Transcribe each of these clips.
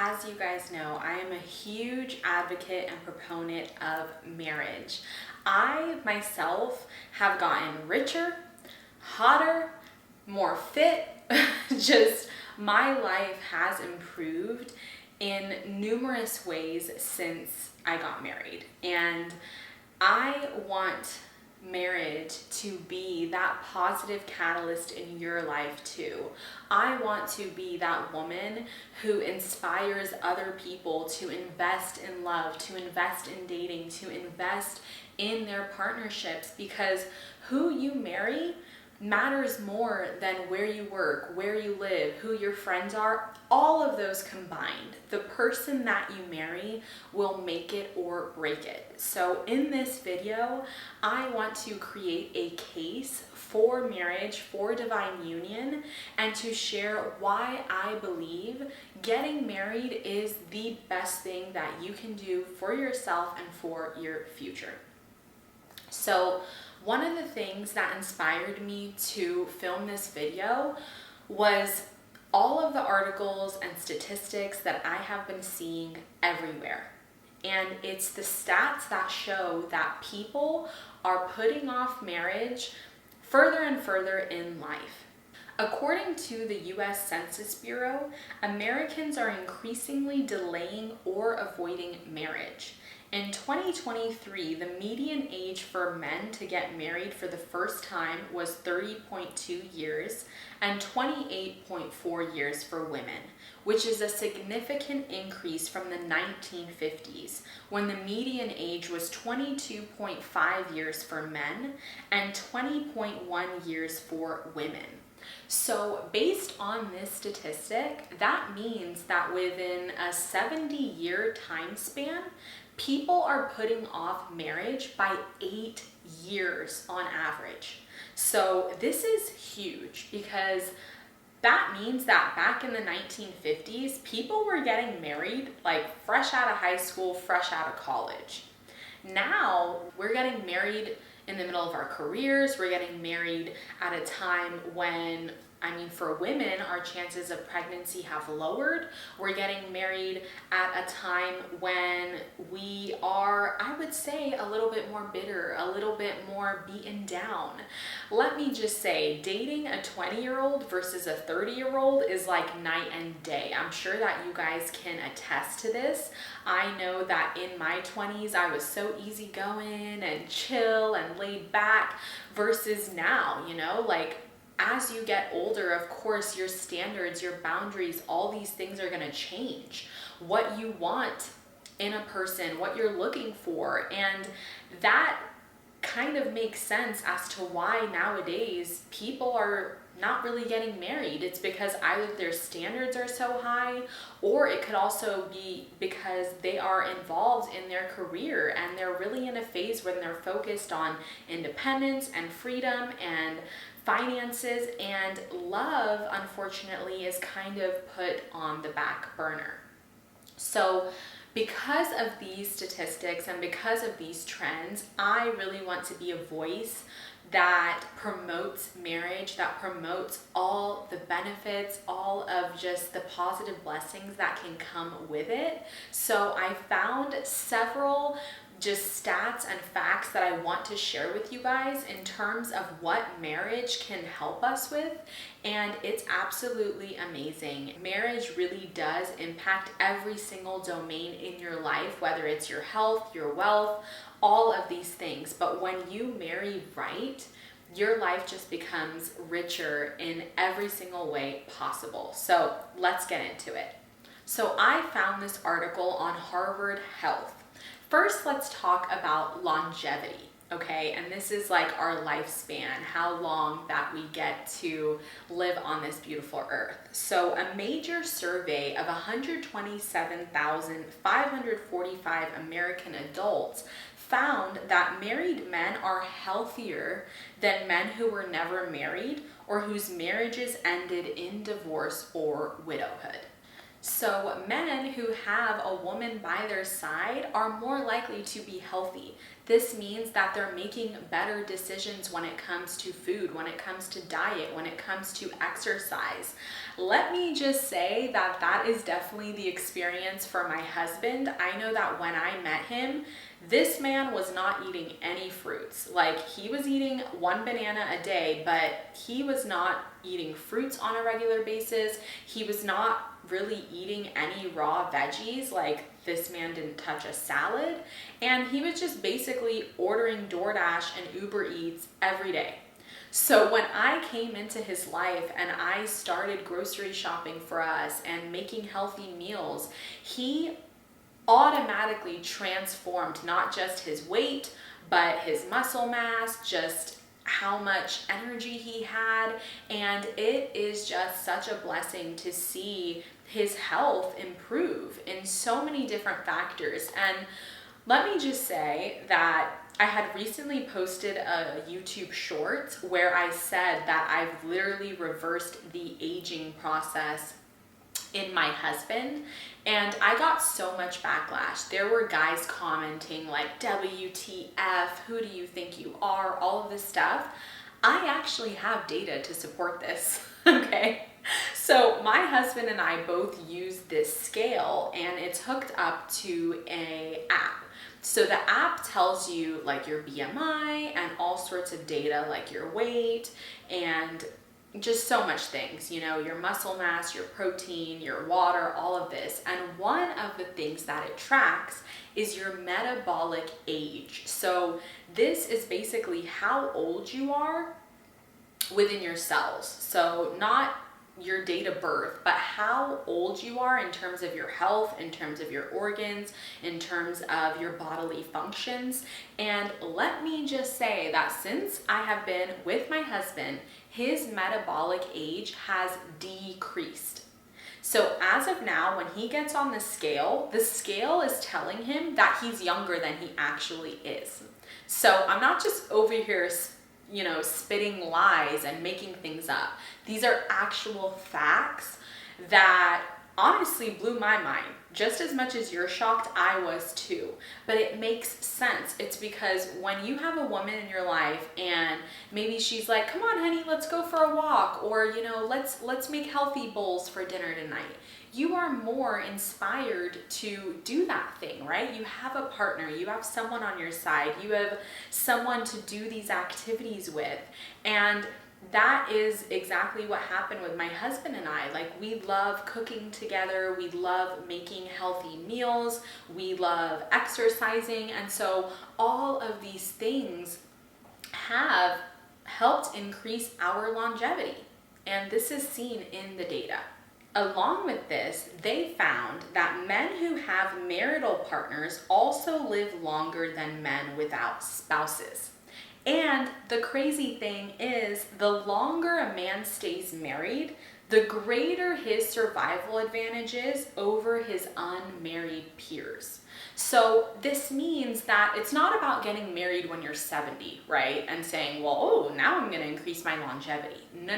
As you guys know, I am a huge advocate and proponent of marriage. I myself have gotten richer, hotter, more fit. Just my life has improved in numerous ways since I got married. And I want marriage to be that positive catalyst in your life too. I want to be that woman who inspires other people to invest in love, to invest in dating, to invest in their partnerships, because who you marry matters more than where you work, where you live, who your friends are, all of those combined. The person that you marry will make it or break it. So in this video, I want to create a case for marriage, for divine union, and to share why I believe getting married is the best thing that you can do for yourself and for your future. So one of the things that inspired me to film this video was all of the articles and statistics that I have been seeing everywhere. And it's the stats that show that people are putting off marriage further and further in life. According to the US Census Bureau, Americans are increasingly delaying or avoiding marriage. In 2023, the median age for men to get married for the first time was 30.2 years and 28.4 years for women, which is a significant increase from the 1950s, when the median age was 22.5 years for men and 20.1 years for women. So based on this statistic, that means that within a 70-year time span, people are putting off marriage by 8 years on average. So this is huge, because that means that back in the 1950s, people were getting married like fresh out of high school, fresh out of college. Now we're getting married in the middle of our careers. We're getting married at a time when, for women, our chances of pregnancy have lowered. We're getting married at a time when we are, I would say, a little bit more bitter, a little bit more beaten down. Let me just say, dating a 20-year-old versus a 30-year-old is like night and day. I'm sure that you guys can attest to this. I know that in my 20s, I was so easygoing and chill and laid back, versus now, as you get older, of course, your standards, your boundaries, all these things are going to change. What you want in a person, what you're looking for. And that kind of makes sense as to why nowadays people are not really getting married. It's because either their standards are so high, or it could also be because they are involved in their career and they're really in a phase when they're focused on independence and freedom and finances, and love, unfortunately, is kind of put on the back burner. So because of these statistics and because of these trends, I really want to be a voice that promotes marriage, that promotes all the benefits, all of just the positive blessings that can come with it. So I found several just stats and facts that I want to share with you guys in terms of what marriage can help us with, and it's absolutely amazing. Marriage really does impact every single domain in your life, whether it's your health, your wealth, all of these things. But when you marry right, your life just becomes richer in every single way possible. So let's get into it. So I found this article on Harvard Health. First, let's talk about longevity, okay? And this is like our lifespan, how long that we get to live on this beautiful earth. So a major survey of 127,545 American adults found that married men are healthier than men who were never married or whose marriages ended in divorce or widowhood. So men who have a woman by their side are more likely to be healthy. This means that they're making better decisions when it comes to food, when it comes to diet, when it comes to exercise. Let me just say that that is definitely the experience for my husband. I know that when I met him, this man was not eating any fruits. Like, he was eating one banana a day, but he was not eating fruits on a regular basis. He was not really eating any raw veggies. Like, this man didn't touch a salad. And he was just basically ordering DoorDash and Uber Eats every day. So when I came into his life and I started grocery shopping for us and making healthy meals, he automatically transformed not just his weight, but his muscle mass, just how much energy he had. And it is just such a blessing to see his health improve in so many different factors. And let me just say that I had recently posted a YouTube short where I said that I've literally reversed the aging process in my husband, and I got so much backlash. There were guys commenting like, WTF, who do you think you are, all of this stuff. I actually have data to support this, okay? So my husband and I both use this scale, and it's hooked up to an app. So the app tells you like your BMI and all sorts of data like your weight and just so much things, you know, your muscle mass, your protein, your water, all of this. And one of the things that it tracks is your metabolic age. So this is basically how old you are within your cells. So not your date of birth, but how old you are in terms of your health, in terms of your organs, in terms of your bodily functions. And let me just say that since I have been with my husband, his metabolic age has decreased. So as of now, when he gets on the scale is telling him that he's younger than he actually is. So I'm not just over here, you know, spitting lies and making things up. These are actual facts that honestly blew my mind. Just as much as you're shocked, I was too. But it makes sense. It's because when you have a woman in your life and maybe she's like, come on, honey, let's go for a walk, or, you know, let's make healthy bowls for dinner tonight. You are more inspired to do that thing, right? You have a partner, you have someone on your side, you have someone to do these activities with. And that is exactly what happened with my husband and I. Like, we love cooking together, we love making healthy meals, we love exercising, and so all of these things have helped increase our longevity, and this is seen in the data. Along with this, they found that men who have marital partners also live longer than men without spouses. And the crazy thing is, the longer a man stays married, the greater his survival advantage is over his unmarried peers. So this means that it's not about getting married when you're 70, right? And saying, well, oh, now I'm going to increase my longevity. No.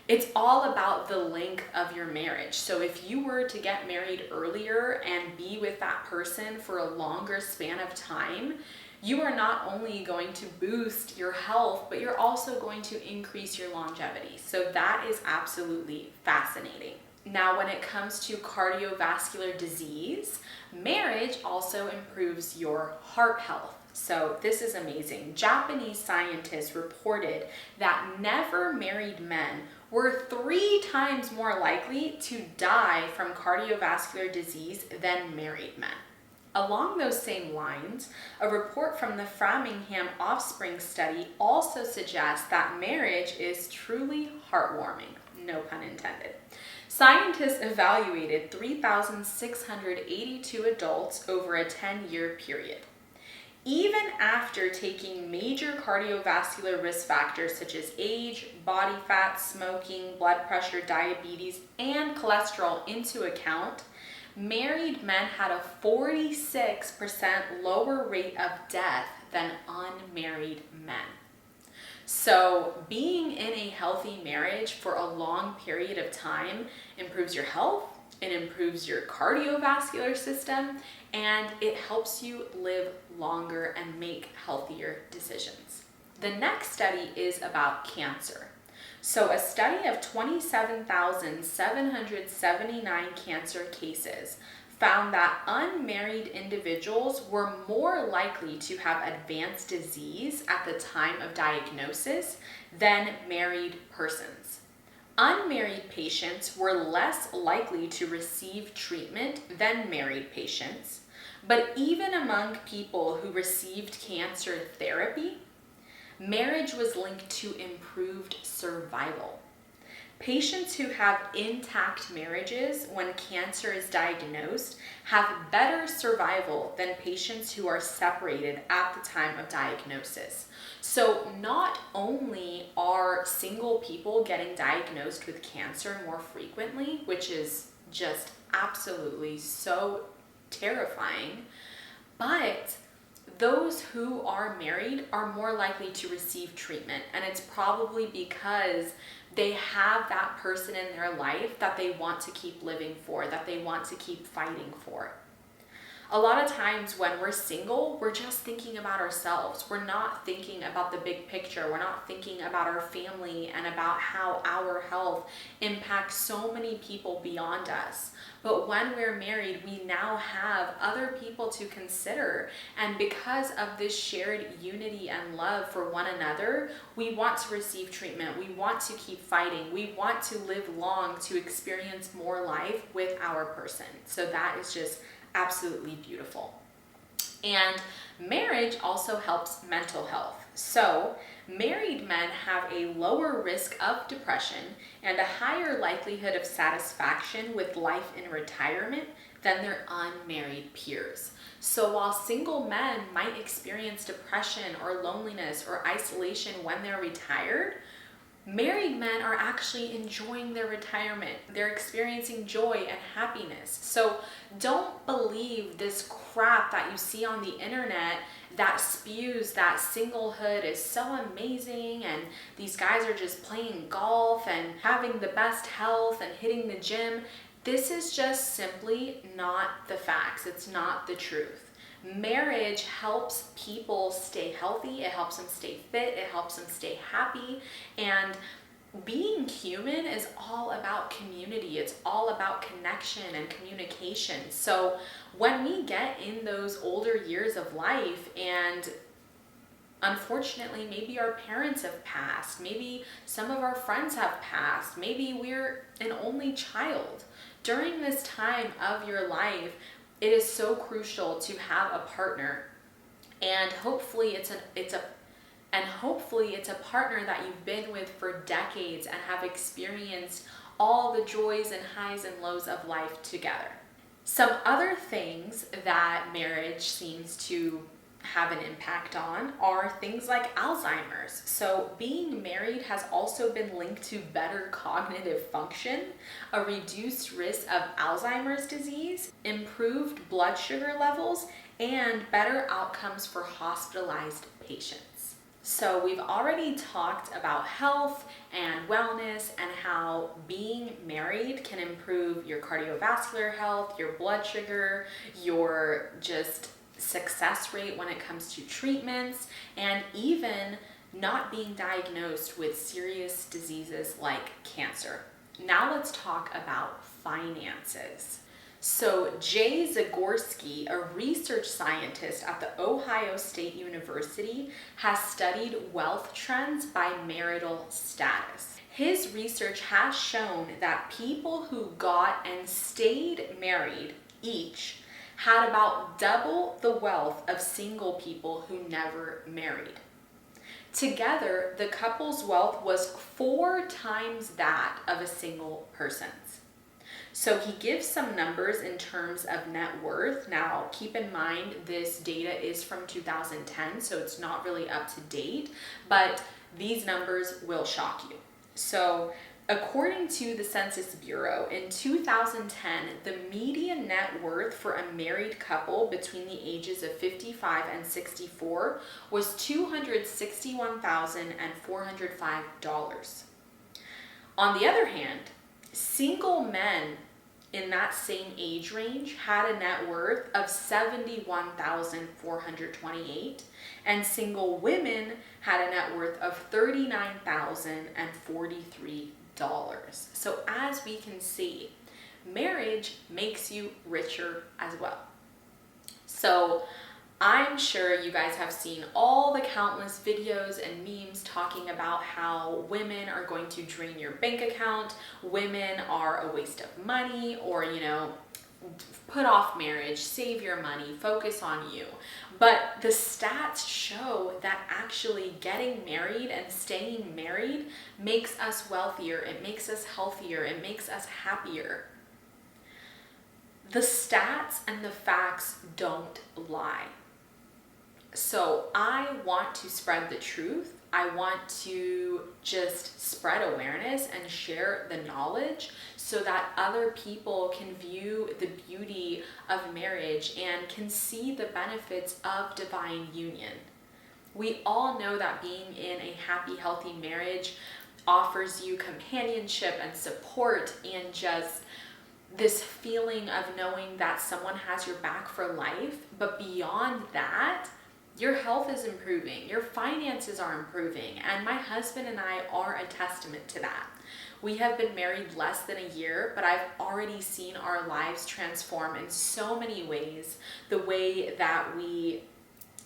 It's all about the length of your marriage. So if you were to get married earlier and be with that person for a longer span of time, you are not only going to boost your health, but you're also going to increase your longevity. So that is absolutely fascinating. Now, when it comes to cardiovascular disease, marriage also improves your heart health. So this is amazing. Japanese scientists reported that never married men were 3 times more likely to die from cardiovascular disease than married men. Along those same lines, a report from the Framingham Offspring Study also suggests that marriage is truly heartwarming, no pun intended. Scientists evaluated 3,682 adults over a 10-year period. Even after taking major cardiovascular risk factors such as age, body fat, smoking, blood pressure, diabetes, and cholesterol into account, married men had a 46% lower rate of death than unmarried men. So being in a healthy marriage for a long period of time improves your health, it improves your cardiovascular system, and it helps you live longer and make healthier decisions. The next study is about cancer. So a study of 27,779 cancer cases found that unmarried individuals were more likely to have advanced disease at the time of diagnosis than married persons. Unmarried patients were less likely to receive treatment than married patients, but even among people who received cancer therapy, marriage was linked to improved survival. Patients who have intact marriages when cancer is diagnosed have better survival than patients who are separated at the time of diagnosis. So not only are single people getting diagnosed with cancer more frequently, which is just absolutely so terrifying, but those who are married are more likely to receive treatment. And it's probably because they have that person in their life that they want to keep living for, that they want to keep fighting for. A lot of times when we're single, we're just thinking about ourselves. We're not thinking about the big picture. We're not thinking about our family and about how our health impacts so many people beyond us. But when we're married, we now have other people to consider. And because of this shared unity and love for one another, we want to receive treatment. We want to keep fighting. We want to live long to experience more life with our person. So that is just absolutely beautiful. And marriage also helps mental health. So married men have a lower risk of depression and a higher likelihood of satisfaction with life in retirement than their unmarried peers. So while single men might experience depression or loneliness or isolation when they're retired, married men are actually enjoying their retirement. They're experiencing joy and happiness. So don't believe this crap that you see on the internet that spews that singlehood is so amazing and these guys are just playing golf and having the best health and hitting the gym. This is just simply not the facts. It's not the truth. Marriage helps people stay healthy, it helps them stay fit, it helps them stay happy, and being human is all about community. It's all about connection and communication. So when we get in those older years of life and unfortunately maybe our parents have passed, maybe some of our friends have passed, maybe we're an only child, during this time of your life, it is so crucial to have a partner, and hopefully it's a partner that you've been with for decades and have experienced all the joys and highs and lows of life together. Some other things that marriage seems to have an impact on are things like Alzheimer's. So being married has also been linked to better cognitive function, a reduced risk of Alzheimer's disease, improved blood sugar levels, and better outcomes for hospitalized patients. So we've already talked about health and wellness and how being married can improve your cardiovascular health, your blood sugar, your just success rate when it comes to treatments, and even not being diagnosed with serious diseases like cancer. Now let's talk about finances. So Jay Zagorski, a research scientist at the Ohio State University, has studied wealth trends by marital status. His research has shown that people who got and stayed married each had about double the wealth of single people who never married. Together, the couple's wealth was 4 times that of a single person's. So he gives some numbers in terms of net worth. Now, keep in mind, this data is from 2010, so it's not really up to date, but these numbers will shock you. So according to the Census Bureau, in 2010, the median net worth for a married couple between the ages of 55 and 64 was $261,405. On the other hand, single men in that same age range had a net worth of $71,428, and single women had a net worth of $39,043. So as we can see, marriage makes you richer as well. So I'm sure you guys have seen all the countless videos and memes talking about how women are going to drain your bank account, women are a waste of money, or, you know, put off marriage, save your money, focus on you. But the stats show that actually getting married and staying married makes us wealthier, it makes us healthier, it makes us happier. The stats and the facts don't lie. So I want to spread the truth. I want to just spread awareness and share the knowledge so that other people can view the beauty of marriage and can see the benefits of divine union. We all know that being in a happy, healthy marriage offers you companionship and support and just this feeling of knowing that someone has your back for life. But beyond that, your health is improving, your finances are improving, and my husband and I are a testament to that. We have been married less than a year, but I've already seen our lives transform in so many ways. The way that we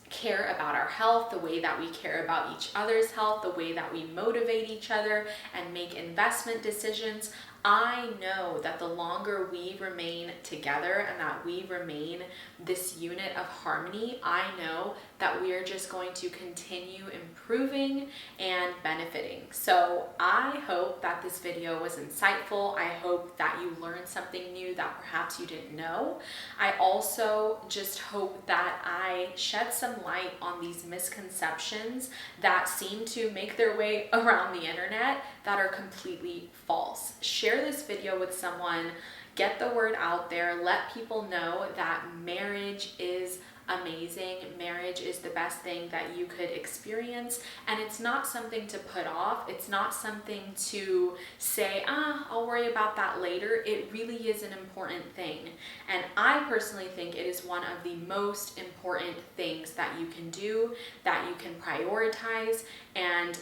care about our health, the way that we care about each other's health, the way that we motivate each other and make investment decisions. I know that the longer we remain together and that we remain this unit of harmony, I know that we are just going to continue improving and benefiting. So I hope that this video was insightful. I hope that you learned something new that perhaps you didn't know. I also just hope that I shed some light on these misconceptions that seem to make their way around the internet that are completely false. Share this video with someone, get the word out there, let people know that marriage is amazing. Marriage is the best thing that you could experience, and it's not something to put off. It's not something to say, I'll worry about that later. It really is an important thing, and I personally think it is one of the most important things that you can do, that you can prioritize, and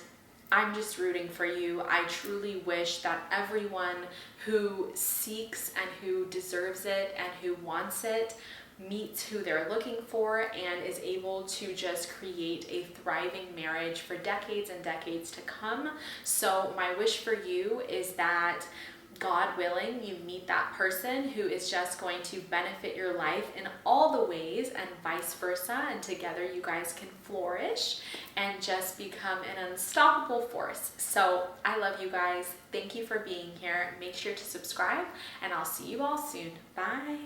I'm just rooting for you. I truly wish that everyone who seeks and who deserves it and who wants it meets who they're looking for and is able to just create a thriving marriage for decades and decades to come. So my wish for you is that, God willing, you meet that person who is just going to benefit your life in all the ways and vice versa, and together you guys can flourish and just become an unstoppable force. So I love you guys. Thank you for being here. Make sure to subscribe, and I'll see you all soon. Bye.